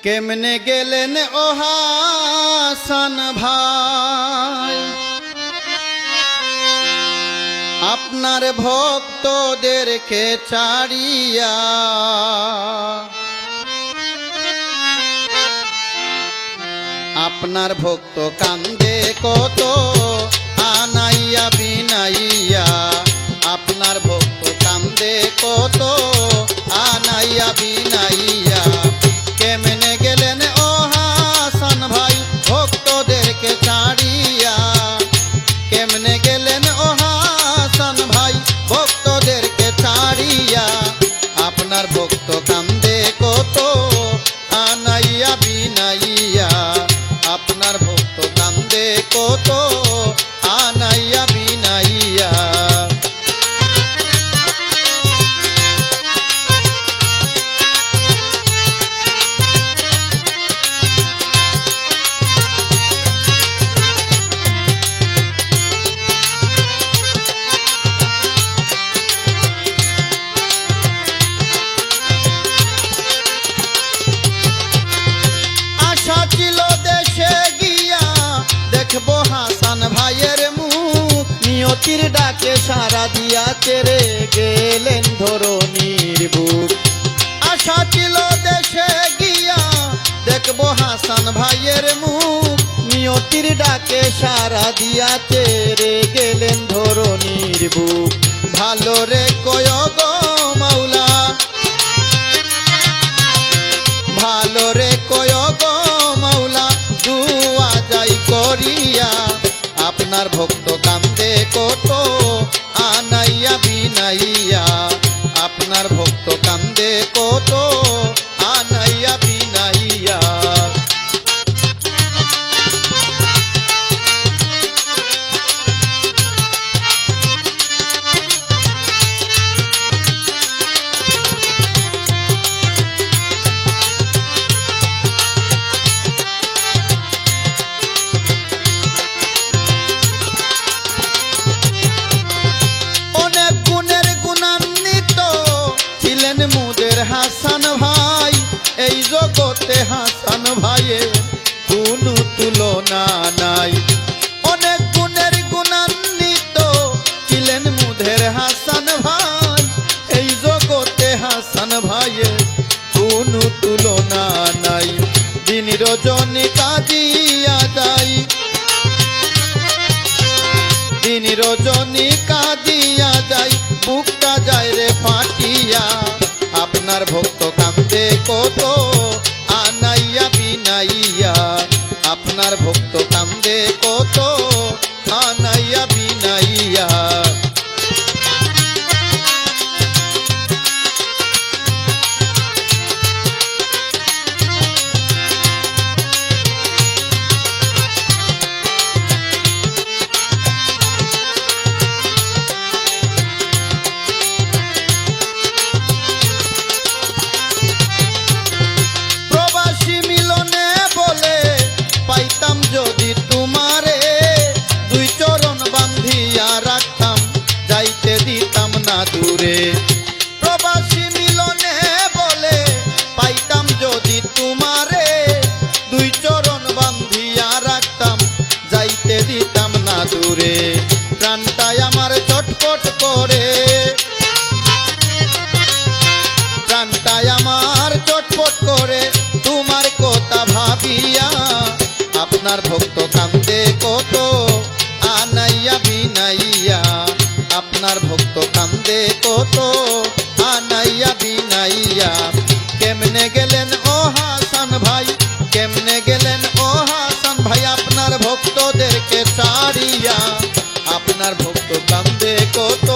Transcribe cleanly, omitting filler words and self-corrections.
কেমনে গেলেন ও হাসান ভাই আপনার ভক্তদেরকে ছাড়িয়া, আপনার ভক্ত কান্দে কত আনাইয়া বিনাইয়া, আপনার ভক্ত কান্দে কত আনাইয়া বিনাইয়া। কেমনে গেলেন ও হাসান ভাই ভক্তদেরকে ছাড়িয়া, কেমনে গেলেন ও হাসান ভাই ভক্তদেরকে ছাড়িয়া, আপনার ভক্ত কান্দে কত আনাইয়া বিনাইয়া, আপনার ভক্ত কান্দে কত আনাইয়া বিনাইয়া। আশা ছিল দেশে গিয়া দেখবো হাসান ভাইয়ের মুখ, নিয়তির ডাকে সারা দিয়া তেরে গেলেন ধরণীর বুক। আশা ছিল দেশে গিয়া দেখবো হাসান ভাইয়ের মুখ, নিয়তির ডাকে সারা দিয়া তেরে গেলেন ধরণীর বুক। ভালো রে কয় গো মাওলা, ভালো রে কয় গো মাওলা দুয়া যাই করিয়া, আপনার ভক্ত কান্দে কত আনাইয়া বিনাইয়া, আপনার ভক্ত কান্দে কত আনাইয়া বিনাইয়া। মুদের হাসান ভাই এই জগতে হাসান ভাইয়ের কোনো তুলনা নাই, অনেক গুণের গুণান্বিত ছিলেন মুদের হাসান ভাই, এই জগতে হাসান ভাইয়ের কোনো তুলনা নাই। দিন রজনী কাঁদিয়া যাই, দিন রজনী কাঁদিয়া যাই, বুকটা যায় রে ফাটিয়া, আপনার ভক্ত কান্দে কত আনাইয়া বিনাইয়া, আপনার ভক্ত কান্দে কত আনাইয়া বিনাইয়া। পাইতাম যদি তোমারে দুই চরণ বান্ধিয়া রাখতাম, যাইতে দিতাম না দূরে। প্রবাসী মিলনে বলে পাইতাম যদি তোমারে দুই চরণ বান্ধিয়া রাখতাম, যাইতে দিতাম না দূরে। প্রাণটাই আমার চটপট করে, প্রাণটাই আমার চটপট করে তোমার কথা ভাবিয়া, আপনার ভক্ত কান্দে কত আনাইয়া বিনাইয়া, আপনার ভক্ত কান্দে কত আনাইয়া বিনাইয়া। কেমনে গেলেন ও হাসান ভাই, কেমনে গেলেন ও হাসান ভাই আপনার ভক্তদেরকে ছাড়িয়া, আপনার ভক্ত কান্দে কত